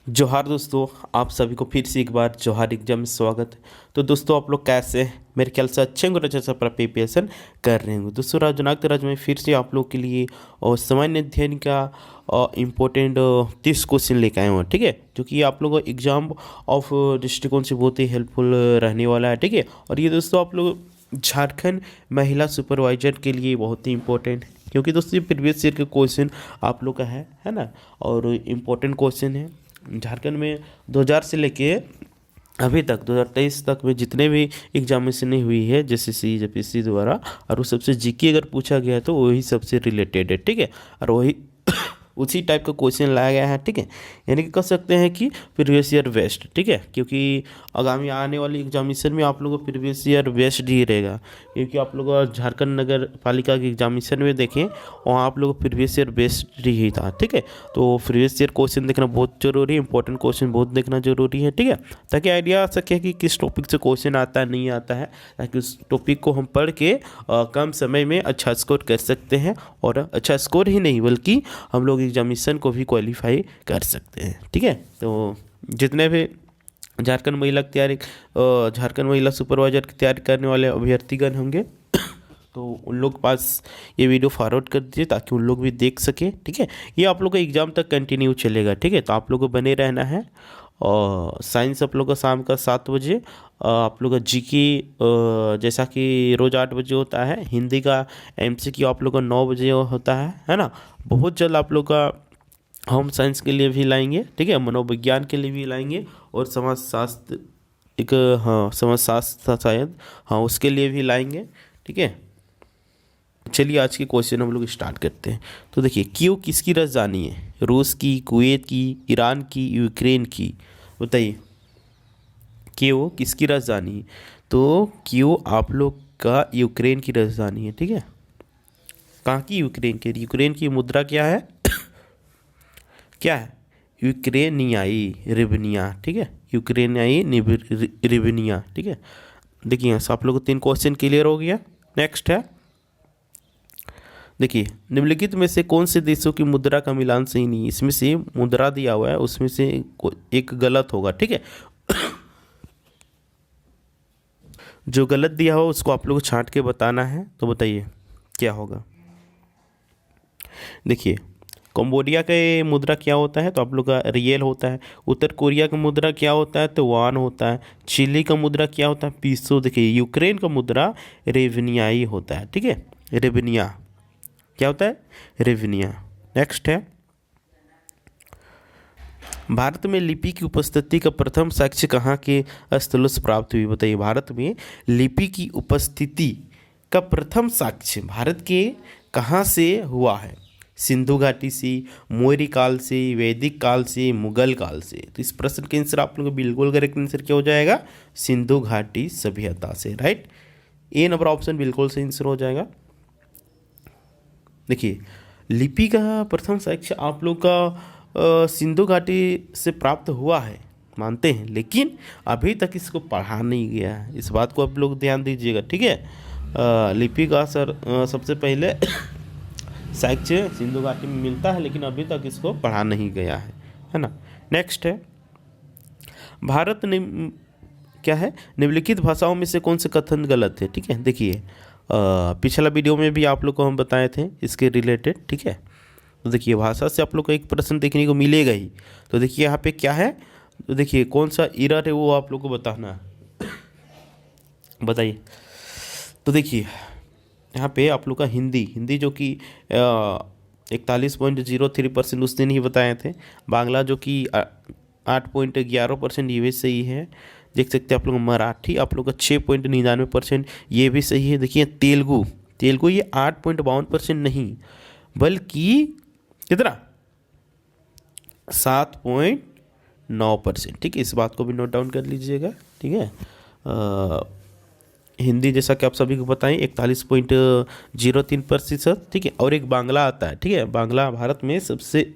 जोहार दोस्तों, आप सभी को फिर से एक बार जोहार एग्जाम में स्वागत है। तो दोस्तों, आप लोग कैसे हैं? मेरे ख्याल से अच्छे होंगे और अच्छे से अपना प्रिपरेशन कर रहे होंगे। दोस्तों, राजनाग में फिर से आप लोग के लिए सामान्य अध्ययन का इम्पोर्टेंट 30 क्वेश्चन लेके आए हुए हैं। ठीक है, जो कि आप लोगों को एग्जाम ऑफ दृष्टिकोण से बहुत ही हेल्पफुल रहने वाला है। ठीक है, और ये दोस्तों आप लोग झारखंड महिला सुपरवाइजर के लिए बहुत ही इंपॉर्टेंट है, क्योंकि दोस्तों ये प्रीवियस ईयर के क्वेश्चन आप लोग का है ना, और इम्पोर्टेंट क्वेश्चन है। झारखंड में 2000 से लेके अभी तक 2023 तक में जितने भी एग्जामिनेशन हुई है जेसीसी जेपीसी द्वारा, और वो सबसे जीके अगर पूछा गया है तो वही सबसे रिलेटेड है। ठीक है, और वही उसी टाइप का क्वेश्चन लाया गया है। ठीक है, यानी कि कह सकते हैं कि प्रीवियस ईयर बेस्ट। ठीक है, क्योंकि आगामी आने वाली एग्जामिनेशन में आप लोगों को प्रीवियस ईयर बेस्ट ही रहेगा, क्योंकि आप लोग झारखंड नगर पालिका के एग्जामिनेशन में देखें, वहाँ आप लोग प्रीवियस ईयर बेस्ट ही था। ठीक है, तो प्रीवियस ईयर क्वेश्चन देखना बहुत जरूरी है, इंपॉर्टेंट क्वेश्चन बहुत देखना जरूरी है। ठीक है, ताकि आइडिया आ सके कि किस टॉपिक से क्वेश्चन आता है नहीं आता है, ताकि उस टॉपिक को हम पढ़ के कम समय में अच्छा स्कोर कर सकते हैं, और अच्छा स्कोर ही नहीं बल्कि हम लोग एग्जामिनेशन को भी क्वालिफाई कर सकते हैं। ठीक है, तो जितने भी झारखंड महिला सुपरवाइजर की तैयारी करने वाले अभ्यर्थीगण होंगे तो उन लोग पास ये वीडियो फॉरवर्ड कर दीजिए, ताकि उन लोग भी देख सके। ठीक है, ये आप लोग का एग्ज़ाम तक कंटिन्यू चलेगा। ठीक है, तो आप लोग को बने रहना है। और साइंस आप लोग का शाम का 7 बजे, आप लोग का जीके जैसा कि रोज़ 8 बजे होता है। हिंदी का एमसीक्यू आप लोग का 9 बजे होता है ना। बहुत जल्द आप लोग का होम साइंस के लिए भी लाएंगे। ठीक है, मनोविज्ञान के लिए भी लाएंगे, और समाजशास्त्र एक, हाँ समाजशास्त्र था शायद, हाँ उसके लिए भी लाएंगे। ठीक है, चलिए आज के क्वेश्चन हम लोग स्टार्ट करते हैं। तो देखिए, क्यों किसकी राजधानी है? रूस की, कुवैत की, ईरान की, यूक्रेन की? बताइए, क्यों किसकी राजधानी है? तो क्यों आप लोग का यूक्रेन की राजधानी है। ठीक है, कहाँ की? यूक्रेन की मुद्रा क्या है? क्या है? यूक्रेनियाई रिवनिया। ठीक है, यूक्रेनियाई रिवनिया। ठीक है, देखिए यहाँ से आप लोग को 3 क्वेश्चन क्लियर हो गया। नेक्स्ट है, देखिए, निम्नलिखित में से कौन से देशों की मुद्रा का मिलान सही नहीं है? इसमें से मुद्रा दिया हुआ है, उसमें से एक गलत होगा। ठीक है, जो गलत दिया हो उसको आप लोग को छांट के बताना है। तो बताइए क्या होगा। देखिए, कंबोडिया का मुद्रा क्या होता है? तो आप लोग का रियल होता है। उत्तर कोरिया का मुद्रा क्या होता है? तो वान होता है। चिली का मुद्रा क्या होता है? पीसो। देखिए, यूक्रेन का मुद्रा रेवनियाई होता है। ठीक है, रेवनिया क्या होता है? रेवनिया। नेक्स्ट है, भारत में लिपि की उपस्थिति का प्रथम साक्ष्य कहाँ के स्थलों से प्राप्त हुई? बताइए, भारत में लिपि की उपस्थिति का प्रथम साक्ष्य भारत के कहाँ से हुआ है? सिंधु घाटी से, मौर्य काल से, वैदिक काल से, मुगल काल से? तो इस प्रश्न का आंसर आप लोगों को बिल्कुल करेक्ट आंसर क्या हो जाएगा? सिंधु घाटी सभ्यता से। राइट, ए नंबर ऑप्शन बिल्कुल सही आंसर हो जाएगा। देखिए, लिपि का प्रथम साक्ष्य आप लोग का सिंधु घाटी से प्राप्त हुआ है, मानते हैं, लेकिन अभी तक इसको पढ़ा नहीं गया है। इस बात को आप लोग ध्यान दीजिएगा। ठीक है, लिपि का सबसे पहले साक्ष्य सिंधु घाटी में मिलता है, लेकिन अभी तक इसको पढ़ा नहीं गया है ना। नेक्स्ट है, भारत ने क्या है? निम्नलिखित भाषाओं में से कौन से कथन गलत है? ठीक है, देखिए, पिछला वीडियो में भी आप लोग को हम बताए थे इसके रिलेटेड। ठीक है, तो देखिए, भाषा से आप लोग को एक प्रश्न देखने को मिलेगा ही। तो देखिए यहाँ पे क्या है? तो देखिए, कौन सा एरर है वो आप लोग को बताना है। बताइए। तो देखिए, यहाँ पे आप लोग का हिंदी जो कि 41.03% उस दिन ही बताए थे। बांग्ला जो कि 8.11% ये भी सही है। देख सकते हैं आप लोग। मराठी आप लोग का 6.99%, ये भी सही है। देखिए, तेलुगु ये 8.52% नहीं, बल्कि कितना? 7.9%। ठीक है, इस बात को भी नोट डाउन कर लीजिएगा। ठीक है, हिंदी जैसा कि आप सभी को बताएं 41.03%। ठीक है, और एक बांग्ला आता है। ठीक है, बांग्ला भारत में सबसे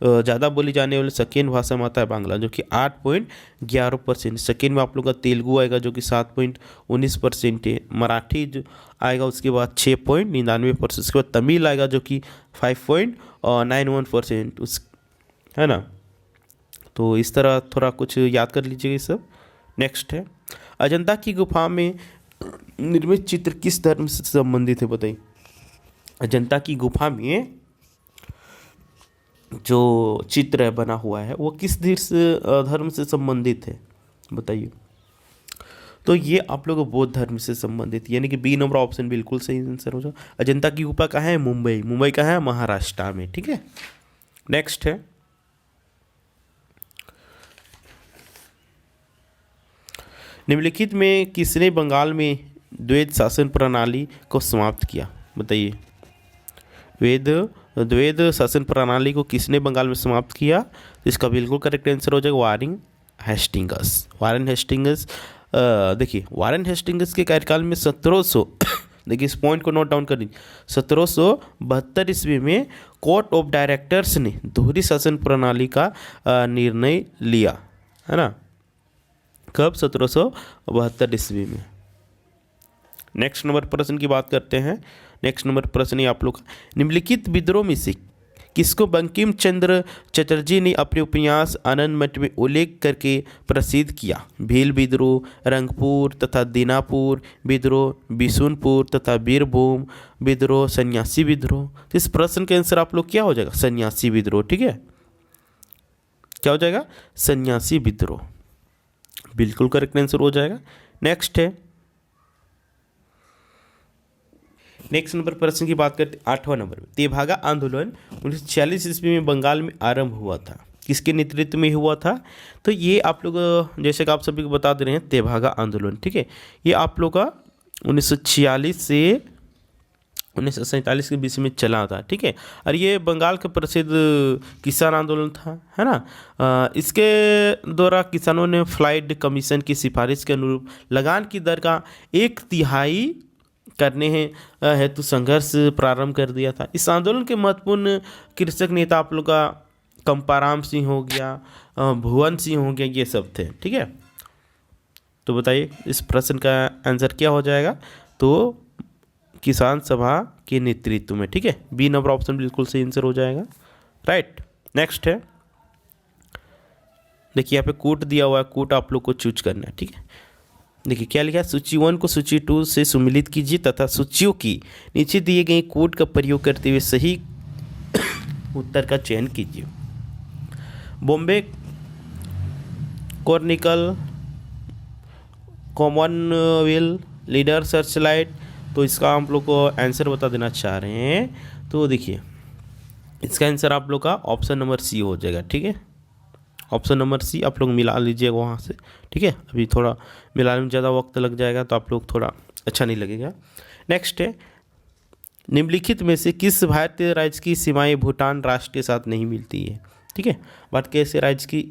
ज़्यादा बोली जाने वाली सेकेंड भाषा में आता है बांग्ला, जो कि 8.11%। सेकेंड में आप लोग का तेलुगु आएगा, जो कि 7.19% है। मराठी जो आएगा उसके बाद 6.99%। उसके बाद तमिल आएगा, जो कि 5.91%। उस है ना। तो इस तरह थोड़ा कुछ याद कर लीजिएगा ये सब। नेक्स्ट है, अजंता की गुफा में निर्मित चित्र किस धर्म से संबंधित है, बताइए। अजंता की गुफा में जो चित्र है बना हुआ है वो किस धर्म से संबंधित है, बताइए। तो ये आप लोग बौद्ध धर्म से संबंधित, यानी कि बी नंबर ऑप्शन बिल्कुल सही आंसर हो जाए। अजंता की गुफा कहाँ है, मुंबई। मुंबई कहाँ है, महाराष्ट्र में, ठीक है। नेक्स्ट है, निम्नलिखित में किसने बंगाल में द्वैध शासन प्रणाली को समाप्त किया, बताइए। द्वैध शासन प्रणाली को किसने बंगाल में समाप्त किया, तो इसका बिल्कुल करेक्ट आंसर हो जाएगा वारेन हेस्टिंगस। वारेन हेस्टिंगस, देखिए वारेन हेस्टिंगस के कार्यकाल में 1700 देखिए इस पॉइंट को नोट डाउन कर लीजिए, 1772 ईस्वी में कोर्ट ऑफ डायरेक्टर्स ने दोहरी शासन प्रणाली का निर्णय लिया, है ना। कब, 1772 ईस्वी में। नेक्स्ट नंबर प्रश्न की बात करते हैं। नेक्स्ट नंबर प्रश्न ये आप लोग, निम्नलिखित विद्रोह में से किसको बंकिम चंद्र चटर्जी ने अपने उपन्यास आनंद मठ में उल्लेख करके प्रसिद्ध किया। भील विद्रोह, रंगपुर तथा दीनापुर विद्रोह, बिशुनपुर तथा बीरभूम विद्रोह, सन्यासी विद्रोह। तो इस प्रश्न का आंसर आप लोग क्या हो जाएगा, सन्यासी विद्रोह, ठीक है। क्या हो जाएगा, सन्यासी विद्रोह, बिल्कुल करेक्ट आंसर हो जाएगा। नेक्स्ट है, नेक्स्ट नंबर प्रश्न की बात करते हैं 8वां नंबर में। तेभागा आंदोलन 1946 ईस्वी में बंगाल में आरंभ हुआ था, किसके नेतृत्व में हुआ था। तो ये आप लोग जैसे कि आप सभी को बता दे रहे हैं, तेभागा आंदोलन, ठीक है। ये आप लोग का 1946 से 1947 के बीच में चला था, ठीक है। और ये बंगाल का प्रसिद्ध किसान आंदोलन था, है ना। इसके द्वारा किसानों ने फ्लाइट कमीशन की सिफारिश के अनुरूप लगान की दर का 1/3 करने हेतु संघर्ष प्रारंभ कर दिया था। इस आंदोलन के महत्वपूर्ण कृषक नेता आप लोग का कंपाराम सिंह हो गया, भुवन सिंह हो गया, ये सब थे, ठीक है। तो बताइए इस प्रश्न का आंसर क्या हो जाएगा, तो किसान सभा के नेतृत्व में, ठीक है। बी नंबर ऑप्शन बिल्कुल सही आंसर हो जाएगा, राइट। नेक्स्ट है, देखिए यहाँ पे कूट दिया हुआ है, कूट आप लोग को चूज करना है, ठीक है। देखिए क्या लिखा है, सूची 1 को सूची 2 से सम्मिलित कीजिए तथा सूचियों की नीचे दिए गए कोड का प्रयोग करते हुए सही उत्तर का चयन कीजिए। Bombay Chronicle, Commonwealth Leader, Searchlight. तो इसका हम लोग को आंसर बता देना चाह रहे हैं। तो देखिए इसका आंसर आप लोग का ऑप्शन नंबर सी हो जाएगा, ठीक है। ऑप्शन नंबर सी आप लोग मिला लीजिएगा वहाँ से, ठीक है। अभी थोड़ा मिलाने में ज़्यादा वक्त लग जाएगा तो आप लोग थोड़ा अच्छा नहीं लगेगा। नेक्स्ट है, निम्नलिखित में से किस भारतीय राज्य की सीमाएं भूटान राष्ट्र के साथ नहीं मिलती है, ठीक है। भारत के ऐसे राज्य की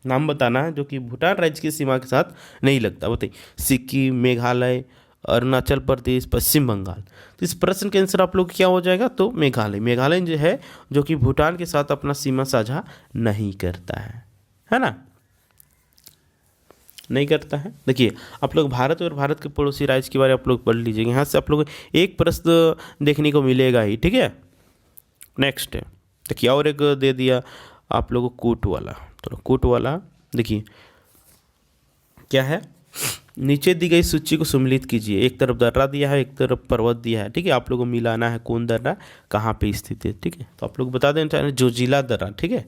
नाम बताना है जो कि भूटान राज्य की सीमा के साथ नहीं लगता, बताइए। सिक्किम, मेघालय, अरुणाचल प्रदेश, पश्चिम बंगाल। तो इस प्रश्न के आंसर आप लोग क्या हो जाएगा, तो मेघालय। मेघालय जो है जो कि भूटान के साथ अपना सीमा साझा नहीं करता है ना, नहीं करता है। देखिए आप लोग भारत और भारत के पड़ोसी राज्य के बारे में आप लोग पढ़ लीजिएगा, यहाँ से आप लोग एक प्रश्न देखने को मिलेगा ही, ठीक है। नेक्स्ट है, देखिए और एक दे दिया आप लोगों को कूट वाला। तो कूट वाला देखिए क्या है, नीचे दी गई सूची को सम्मिलित कीजिए। एक तरफ दर्रा दिया है, एक तरफ पर्वत दिया है, ठीक है। आप लोगों को मिलाना है कौन दर्रा कहाँ पे स्थित है, ठीक है। तो आप लोग बता देना चाह रहे हैं जोजिला दर्रा, ठीक है।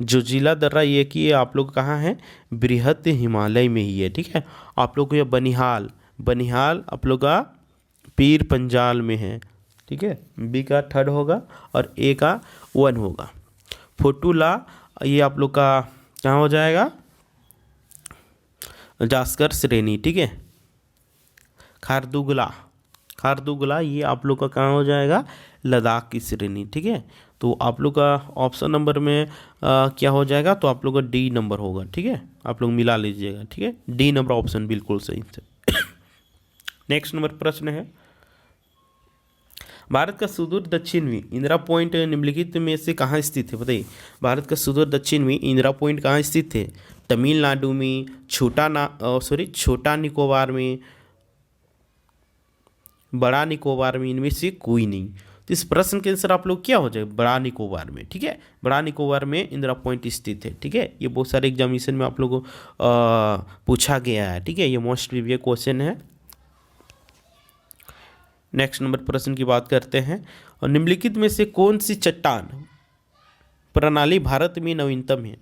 जोजिला दर्रा ये कि ये आप लोग कहाँ है, बृहद हिमालय में ही है, ठीक है। आप लोग को ये बनिहाल, बनिहाल आप लोग का पीर पंजाल में है, ठीक है। बी का 3rd होगा और ए का 1 होगा। फोटूला ये आप लोग का कहाँ हो जाएगा, जास्कर श्रेणी, ठीक है। खारदुगला, खारदुगला ये आप लोग का कहाँ हो जाएगा, लद्दाख की श्रेणी, ठीक है। तो आप लोग का ऑप्शन नंबर में क्या हो जाएगा, तो आप लोग का डी नंबर होगा, ठीक है। आप लोग मिला लीजिएगा, ठीक है। डी नंबर ऑप्शन बिल्कुल सही है। नेक्स्ट नंबर प्रश्न है, भारत का सुदूर दक्षिण में इंदिरा पॉइंट निम्नलिखित में से कहाँ स्थित है, बताइए। भारत का सुदूर दक्षिण में इंदिरा पॉइंट कहाँ स्थित है, तमिलनाडु में, छोटा निकोबार में, बड़ा निकोबार में, इनमें से कोई नहीं। तो इस प्रश्न के आंसर आप लोग क्या हो जाए, बड़ा निकोबार में। ठीक है, बड़ा निकोबार में इंदिरा पॉइंट स्थित है। ठीक है, ये बहुत सारे एग्जामिनेशन में आप लोगों को पूछा गया है। ठीक है, ये मोस्ट प्रीवियस क्वेश्चन है। नेक्स्ट नंबर प्रश्न की बात करते हैं, और निम्नलिखित में से कौन सी चट्टान प्रणाली भारत में नवीनतम है।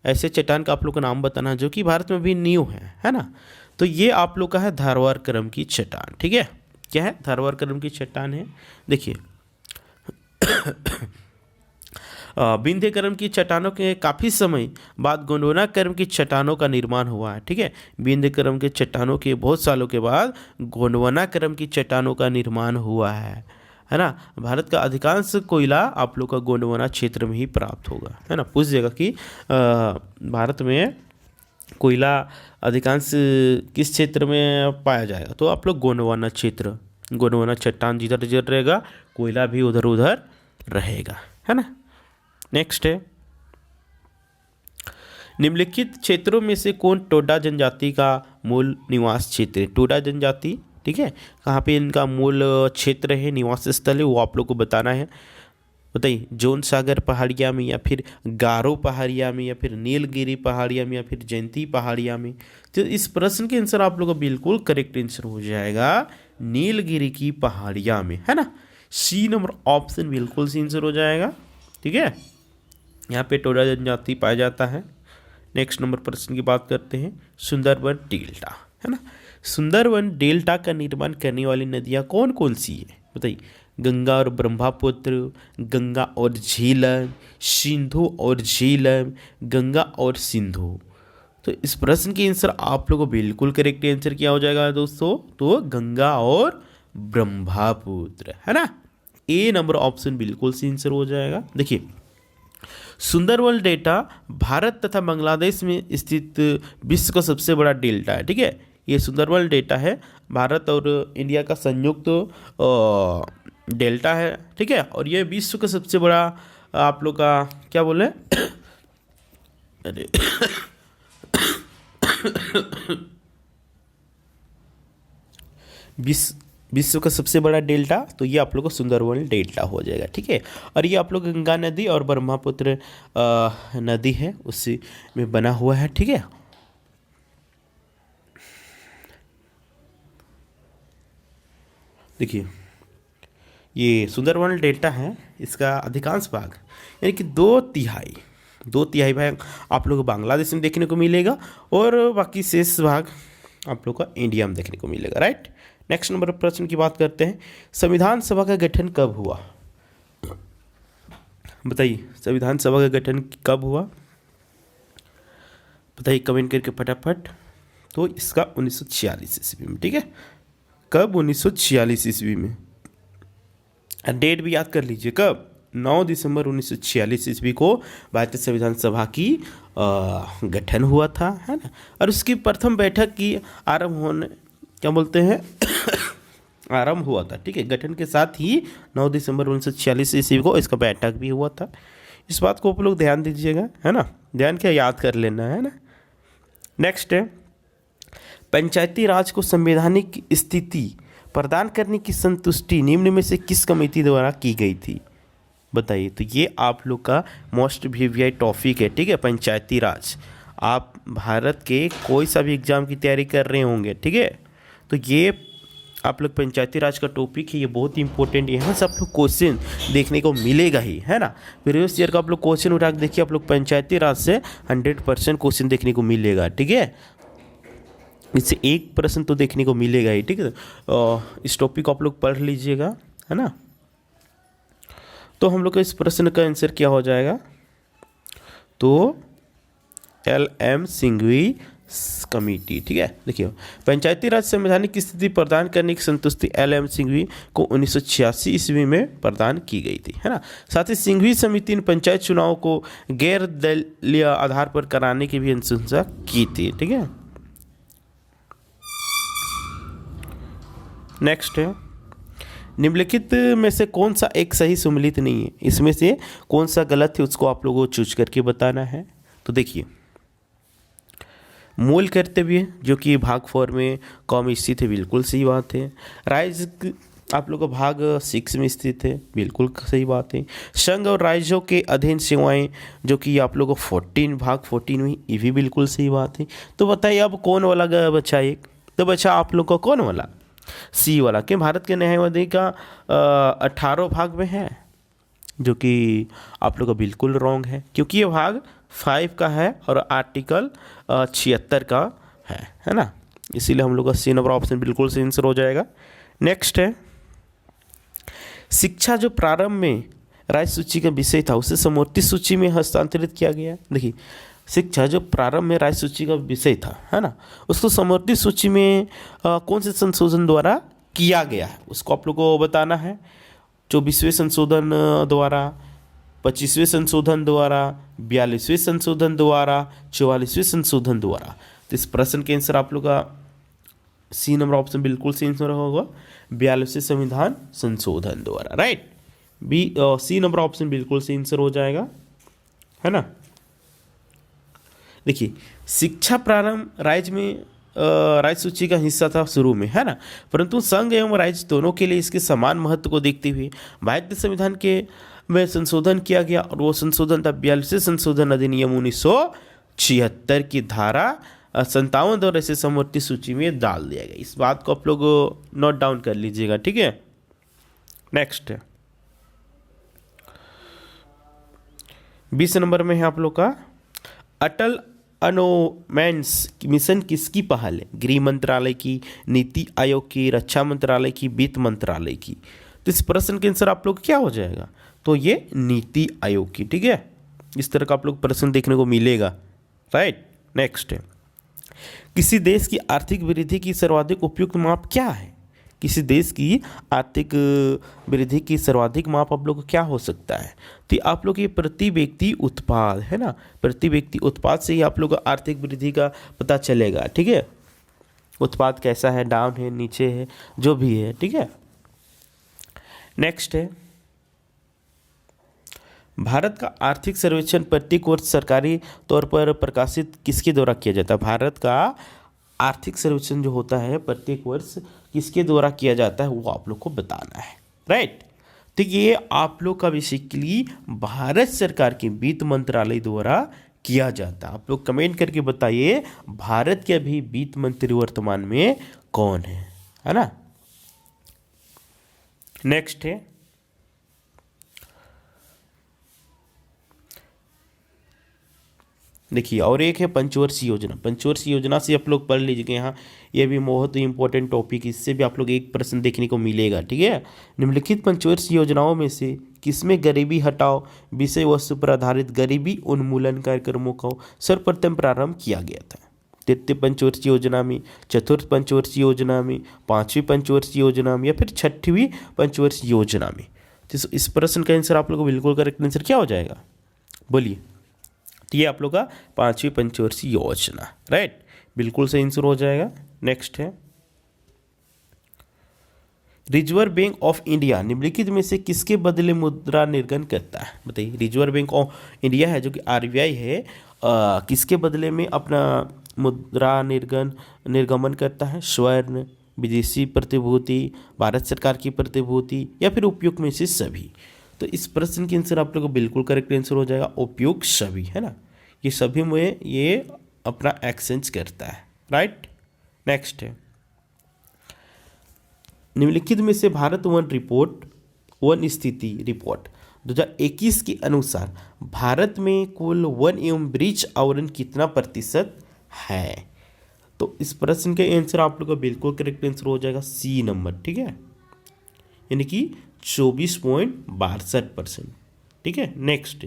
ऐसे चट्टान का आप लोग का नाम बताना जो कि भारत में भी न्यू है ना। तो ये आप लोग का है धारवाड़ क्रम की चट्टान। ठीक है, क्या है, धारवाड़ क्रम की चट्टान है। देखिए विंध्य क्रम की चट्टानों के काफ़ी समय बाद गोंडवाना क्रम की चट्टानों का निर्माण हुआ है। ठीक है, विंध्य क्रम के चट्टानों के बहुत सालों के बाद गोंडवाना क्रम की चट्टानों का निर्माण हुआ है ना। भारत का अधिकांश कोयला आप लोग का गोंडवाना क्षेत्र में ही प्राप्त होगा, है ना। पूछ जाएगा कि भारत में कोयला अधिकांश किस क्षेत्र में पाया जाएगा, तो आप लोग गोंडवाना क्षेत्र, गोंडवाना चट्टान जिधर जिधर रहेगा कोयला भी उधर उधर रहेगा, है ना। नेक्स्ट है, निम्नलिखित क्षेत्रों में से कौन टोडा जनजाति का मूल निवास क्षेत्र है। टोडा जनजाति, ठीक है, कहाँ पे इनका मूल क्षेत्र है, निवास स्थल है, वो आप लोग को बताना है। बताइए, जोन सागर पहाड़िया में, या फिर गारो पहाड़िया में, या फिर नीलगिरी पहाड़िया में, या फिर जयंती पहाड़िया में। तो इस प्रश्न के आंसर आप लोग का बिल्कुल करेक्ट आंसर हो जाएगा नीलगिरी की पहाड़िया में, है ना। सी नंबर ऑप्शन बिल्कुल सी आंसर हो जाएगा। ठीक है, यहाँ पे टोडा जनजाति पाया जाता है। नेक्स्ट नंबर प्रश्न की बात करते हैं, सुंदरबन डेल्टा, है ना। सुंदरबन डेल्टा का निर्माण करने वाली नदियाँ कौन कौन सी है, बताइए। गंगा और ब्रह्मपुत्र, गंगा और झीलम, सिंधु और झीलम, गंगा और सिंधु। तो इस प्रश्न के आंसर आप लोगों को बिल्कुल करेक्ट आंसर क्या हो जाएगा दोस्तों, तो गंगा और ब्रह्मपुत्र, है ना। ए नंबर ऑप्शन बिल्कुल सी आंसर हो जाएगा। देखिए, सुंदरबन डेल्टा भारत तथा बांग्लादेश में स्थित विश्व का सबसे बड़ा डेल्टा है। ठीक है, ये सुंदरबन डेल्टा है, भारत और इंडिया का संयुक्त डेल्टा है। ठीक है, और ये विश्व का सबसे बड़ा आप लोग का क्या बोले अरे विश्व का सबसे बड़ा डेल्टा, तो ये आप लोग को सुंदरबन डेल्टा हो जाएगा। ठीक है, और ये आप लोग गंगा नदी और ब्रह्मपुत्र नदी है उसी में बना हुआ है। ठीक है, देखिए ये सुंदरबन डेल्टा है, इसका अधिकांश भाग यानी कि दो तिहाई भाग आप लोग को बांग्लादेश में देखने को मिलेगा, और बाकी शेष भाग आप लोग का इंडिया में देखने को मिलेगा, राइट। नेक्स्ट नंबर प्रश्न की बात करते हैं, संविधान सभा का गठन कब हुआ, बताइए। संविधान सभा का गठन कब हुआ, बताइए कमेंट करके फटाफट। तो इसका 1946 ईस्वी में। ठीक है, कब, 1946 ईस्वी में। डेट भी याद कर लीजिए, कब, 9 दिसंबर 1946 ईस्वी को भारतीय संविधान सभा की गठन हुआ था, है ना। और उसकी प्रथम बैठक की आरंभ होने क्या बोलते हैं आरंभ हुआ था। ठीक है, गठन के साथ ही 9 दिसंबर 1946 ईस्वी को इसका बैठक भी हुआ था। इस बात को आप लोग ध्यान दीजिएगा, है ना, ध्यान क्या याद कर लेना, है ना। नेक्स्ट है, पंचायती राज को संवैधानिक स्थिति प्रदान करने की संतुष्टि निम्न में से किस कमेटी द्वारा की गई थी, बताइए। तो ये आप लोग का मोस्ट वीवीआई टॉपिक है। ठीक है, पंचायती राज, आप भारत के कोई सा भी एग्जाम की तैयारी कर रहे होंगे, ठीक है, तो ये आप लोग पंचायती राज का टॉपिक है, ये बहुत ही इंपॉर्टेंट है। यहाँ से आप लोग क्वेश्चन देखने को मिलेगा ही, है ना। प्रीवियस ईयर का आप लोग क्वेश्चन उठा के देखिए, आप लोग पंचायती राज से 100% क्वेश्चन देखने को मिलेगा। ठीक है, इससे एक प्रश्न तो देखने को मिलेगा ही। ठीक है, इस टॉपिक को आप लोग पढ़ लीजिएगा, है ना। तो हम लोग का इस प्रश्न का आंसर क्या हो जाएगा, तो LM सिंघवी कमेटी। ठीक है, देखिए, पंचायती राज संवैधानिक स्थिति प्रदान करने की संतुष्टि LM सिंघवी को 1986 ईस्वी में प्रदान की गई थी, है ना। साथ ही सिंघवी समिति ने पंचायत चुनाव को गैर दलीय आधार पर कराने की भी अनुशंसा की थी। ठीक है, नेक्स्ट है, निम्नलिखित में से कौन सा एक सही सम्मिलित नहीं है, इसमें से कौन सा गलत है उसको आप लोगों को चूज करके बताना है। तो देखिए, मूल कर्तव्य जो कि भाग 4 में कम स्थित है, बिल्कुल सही बात है। आप लोग का भाग 6 में स्थित है, बिल्कुल सही बात है। संघ और राज्यों के अधीन सेवाएं जो कि आप लोग को 14 भाग 14 में, ये भी बिल्कुल सही बात है। तो बताइए अब कौन वाला बचा एक, तो बचा आप लोग का कौन वाला, सी वाला, कि भारत के न्यायवादी का 18 भाग में है, जो कि आप लोग का बिल्कुल रॉन्ग है, क्योंकि ये भाग 5 का है और आर्टिकल 76 का है ना। इसीलिए हम लोग का सी नंबर ऑप्शन बिल्कुल सही आंसर हो जाएगा। नेक्स्ट है, शिक्षा जो प्रारंभ में राज्य सूची का विषय था उसे समवर्ती सूची में हस्तांतरित किया गया। देखिए, शिक्षा जो प्रारंभ में राज्य सूची का विषय था, है ना, उसको समवर्ती सूची में कौन से संशोधन द्वारा किया गया है, उसको आप लोग को बताना है। 24वें संशोधन द्वारा, 25वें संशोधन द्वारा, 42वें संशोधन द्वारा, 44वें संशोधन द्वारा। तो इस प्रश्न के आंसर आप लोग का सी नंबर ऑप्शन बिल्कुल सही आंसर होगा, 42वें संविधान संशोधन द्वारा, राइट। सी नंबर ऑप्शन बिल्कुल सही आंसर हो जाएगा, है ना। देखिए, शिक्षा प्रारंभ राज्य में राज्य सूची का हिस्सा था शुरू में, है ना, परंतु संघ एवं राज्य दोनों के लिए इसके समान महत्व को देखते हुए भारतीय संविधान के में संशोधन किया गया, और वो संशोधन था 42वें संशोधन अधिनियम 1976 की धारा 57 द्वारा इसे समवर्ती सूची में डाल दिया गया। इस बात को आप लोग नोट डाउन कर लीजिएगा, ठीक है। नेक्स्ट 20 नंबर में है आप लोग का, अटल अनोमेंस मिशन किसकी पहल है? गृह मंत्रालय की, नीति आयोग की, रक्षा मंत्रालय की, वित्त मंत्रालय की। तो इस प्रश्न के आंसर आप लोग क्या हो जाएगा, तो ये नीति आयोग की, ठीक है। इस तरह का आप लोग प्रश्न देखने को मिलेगा, राइट। नेक्स्ट है, किसी देश की आर्थिक वृद्धि की सर्वाधिक उपयुक्त माप क्या है? किसी देश की आर्थिक वृद्धि की सर्वाधिक माप आप लोग को क्या हो सकता है? तो आप लोग ये प्रति व्यक्ति उत्पाद, है ना, प्रति व्यक्ति उत्पाद से ही आप लोग को आर्थिक वृद्धि का पता चलेगा, ठीक है। उत्पाद कैसा है, डाउन है, नीचे है, जो भी है, ठीक है। नेक्स्ट है, भारत का आर्थिक सर्वेक्षण प्रत्येक वर्ष सरकारी तौर पर प्रकाशित किसके द्वारा किया जाता है? भारत का आर्थिक सर्वेक्षण जो होता है प्रत्येक वर्ष किसके द्वारा किया जाता है, वो आप लोग को बताना है, राइट। तो ये आप लोग का बेसिकली भारत सरकार के वित्त मंत्रालय द्वारा किया जाता है। आप लोग कमेंट करके बताइए भारत के अभी वित्त मंत्री वर्तमान में कौन है ना। नेक्स्ट है, देखिए, और एक है पंचवर्षीय योजना। पंचवर्षीय योजना से आप लोग पढ़ लीजिएगा, यहाँ ये भी बहुत ही इंपॉर्टेंट टॉपिक, इससे भी आप लोग एक प्रश्न देखने को मिलेगा, ठीक है। निम्नलिखित पंचवर्षीय योजनाओं में से किसमें गरीबी हटाओ विषय वस्तु पर आधारित गरीबी उन्मूलन कार्यक्रमों का सर्वप्रथम प्रारंभ किया गया था? तृतीय पंचवर्षीय योजना में, चतुर्थ पंचवर्षीय योजना में, पांचवी पंचवर्षीय योजना में, या फिर छठवीं पंचवर्षीय योजना में? तो इस प्रश्न का आंसर आप लोग को बिल्कुल करेक्ट आंसर क्या हो जाएगा, बोलिए। तो ये आप लोग का पांचवी पंचवर्षीय योजना, राइट, बिल्कुल सही आंसर हो जाएगा। नेक्स्ट है, रिजर्व बैंक ऑफ इंडिया निम्नलिखित में से किसके बदले मुद्रा निर्गमन करता है? बताइए, रिजर्व बैंक ऑफ इंडिया है जो कि आरबीआई है, किसके बदले में अपना मुद्रा निर्गमन करता है? स्वर्ण, विदेशी प्रतिभूति, भारत सरकार की प्रतिभूति, या फिर उपयुक्त में से सभी? तो इस प्रश्न के आंसर आप लोग को बिल्कुल करेक्ट आंसर हो जाएगा, उपयुक्त सभी, है ना। ये सभी में ये अपना एक्सचेंज करता है, राइट। नेक्स्ट है, निम्नलिखित में से भारत वन रिपोर्ट, वन स्थिति रिपोर्ट 2021 के अनुसार भारत में कुल वन एवं वृक्ष आवरण कितना प्रतिशत है? तो इस प्रश्न के आंसर आप लोग का बिल्कुल करेक्ट आंसर हो जाएगा सी नंबर, ठीक है, यानी कि 24.62%, ठीक है। नेक्स्ट,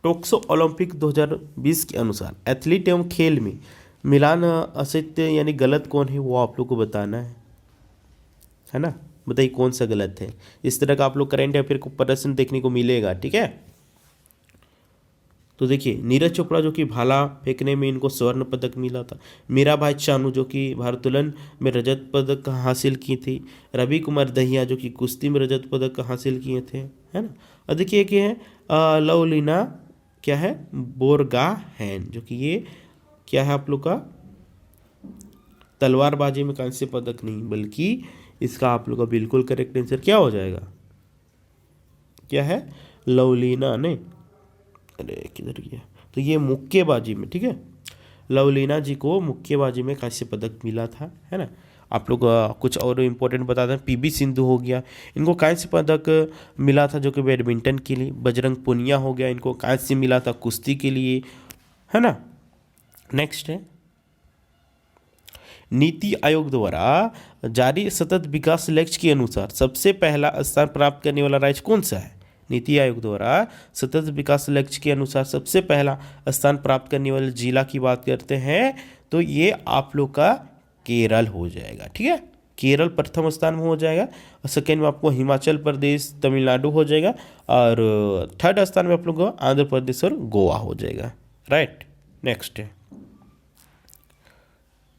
टोक्यो ओलंपिक 2020 के अनुसार एथलीट एवं खेल में मिलान असत्य यानी गलत कौन है, वो आप लोग को बताना है ना। बताइए कौन सा गलत है। इस तरह का आप लोग करेंट अफेयर को प्रदर्शन देखने को मिलेगा, ठीक है। तो देखिए, नीरज चोपड़ा जो कि भाला फेंकने में इनको स्वर्ण पदक मिला था, मीराबाई चानू जो कि भारोत्तोलन में रजत पदक हासिल की थी, रवि कुमार दहिया जो कि कुश्ती में रजत पदक हासिल किए थे, है ना। और देखिए कि है लवलीना क्या है, बोरगोहेन जो कि ये क्या है आप लोग का तलवारबाजी में कांस्य पदक नहीं, बल्कि इसका आप लोग का बिल्कुल करेक्ट आंसर क्या हो जाएगा, क्या है, लवलीना नहीं, अरे किधर गया, तो ये मुक्केबाजी में, ठीक है, लवलीना जी को मुक्केबाजी में कांस्य पदक मिला था, है ना। आप लोग कुछ और इम्पोर्टेंट बता दें, पीबी सिंधु हो गया, इनको कांस्य पदक मिला था जो कि बैडमिंटन के लिए। बजरंग पुनिया हो गया, इनको कांस्य मिला था कुश्ती के लिए, है ना। नेक्स्ट है, नीति आयोग द्वारा जारी सतत विकास लक्ष्य के अनुसार सबसे पहला स्थान प्राप्त करने वाला राज्य कौन सा है। नीति आयोग द्वारा सतत विकास लक्ष्य के अनुसार सबसे पहला स्थान प्राप्त करने वाले जिला की बात करते हैं तो ये आप लोग का केरल हो जाएगा, ठीक है। केरल प्रथम स्थान में हो जाएगा, और सेकेंड में आपको हिमाचल प्रदेश, तमिलनाडु हो जाएगा, और थर्ड स्थान में आप लोग को आंध्र प्रदेश और गोवा हो जाएगा, राइट। नेक्स्ट है,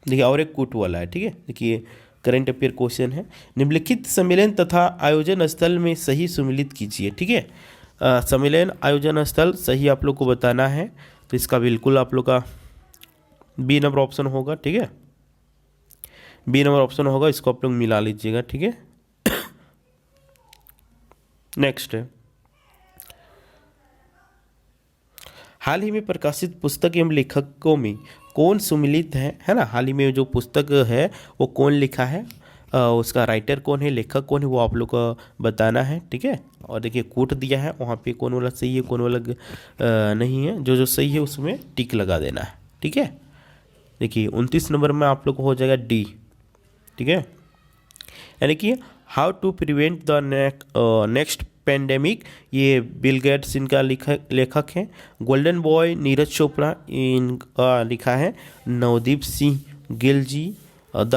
देखिए और एक कूट वाला है, ठीक है। देखिए करंट अफेयर क्वेश्चन है, निम्नलिखित सम्मेलन तथा आयोजन स्थल में सही सुमिलित कीजिए, ठीक है। सम्मेलन आयोजन स्थल सही आप लोग को बताना है, तो इसका बिल्कुल आप लोग का बी नंबर ऑप्शन होगा, ठीक है। बी नंबर ऑप्शन होगा, इसको आप लोग मिला लीजिएगा, ठीक है। नेक्स्ट है, हाल ही में प्रकाशित पुस्तक एवं लेखकों में कौन सुमिलित है ना। हाल ही में जो पुस्तक है वो कौन लिखा है, उसका राइटर कौन है, लेखक कौन है, वो आप लोग को बताना है, ठीक है। और देखिए कोट दिया है, वहाँ पे कौन वाला सही है कौन वाला नहीं है, जो जो सही है उसमें टिक लगा देना है, ठीक है। देखिए 29 नंबर में आप लोग को हो जाएगा डी, ठीक है। यानी कि how to prevent the next pandemic, ये बिल गेट्स इनका लेखक हैं। गोल्डन बॉय नीरज चोपड़ा इनका लिखा है नवदीप सिंह गिल जी। द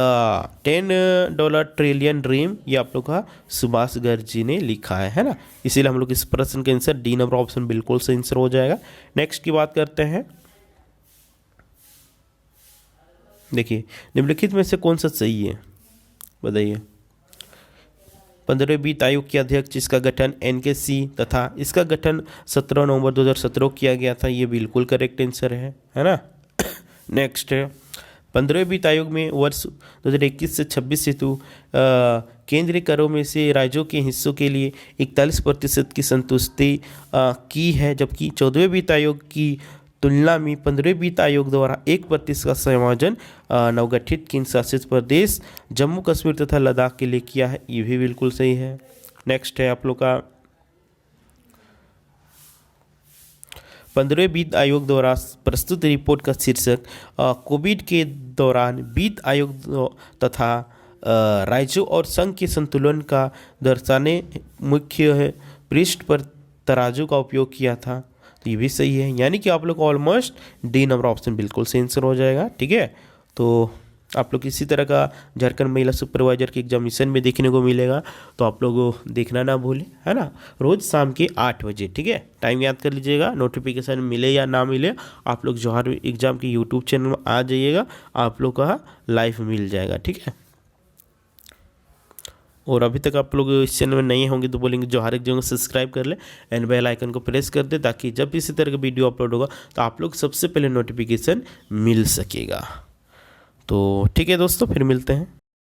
$10 ट्रिलियन ड्रीम, ये आप लोग का सुभाष गर्ग जी ने लिखा है ना। इसीलिए हम लोग इस प्रश्न का आंसर डी नंबर ऑप्शन बिल्कुल सही आंसर हो जाएगा। नेक्स्ट की बात करते हैं, देखिए निम्नलिखित में से कौन सा सही है बताइए। 15वें वित्त आयोग के अध्यक्ष जिसका गठन NKC तथा इसका गठन 17 नवंबर 2017 किया गया था, ये बिल्कुल करेक्ट आंसर है ना। नेक्स्ट है, 15वें वित्त आयोग में वर्ष 2021 से 26 हेतु केंद्रीय करों में से राज्यों के हिस्सों के लिए 41% की संतुष्टि की है, जबकि 14वें वित्त आयोग की तुलना में 15वें वित्त आयोग द्वारा 1% का समायोजन नवगठित केंद्र शासित प्रदेश जम्मू कश्मीर तथा लद्दाख के लिए किया है, ये भी बिल्कुल सही है। नेक्स्ट है आप लोग का 15वें वित्त आयोग द्वारा प्रस्तुत रिपोर्ट का शीर्षक कोविड के दौरान वित्त आयोग तथा राज्यों और संघ के संतुलन का दर्शाने मुख्य पृष्ठ पर तराजू का उपयोग किया था, तो ये भी सही है। यानी कि आप लोग ऑलमोस्ट डी नंबर ऑप्शन बिल्कुल सही आंसर हो जाएगा, ठीक है। तो आप लोग इसी तरह का झारखंड महिला सुपरवाइजर के एग्जामिनेशन में देखने को मिलेगा, तो आप लोग देखना ना भूलें, है ना। रोज़ शाम के 8 बजे, ठीक है। टाइम याद कर लीजिएगा, नोटिफिकेशन मिले या ना मिले आप लोग जौहर एग्जाम के यूट्यूब चैनल में आ जाइएगा, आप लोग का लाइव मिल जाएगा, ठीक है। और अभी तक आप लोग इस चैनल में नहीं होंगे तो बोलेंगे जौहर एग्जाम को सब्सक्राइब कर ले एंड बेल आइकन को प्रेस कर दे, ताकि जब इसी तरह का वीडियो अपलोड होगा तो आप लोग सबसे पहले नोटिफिकेशन मिल सकेगा। तो ठीक है दोस्तों, फिर मिलते हैं।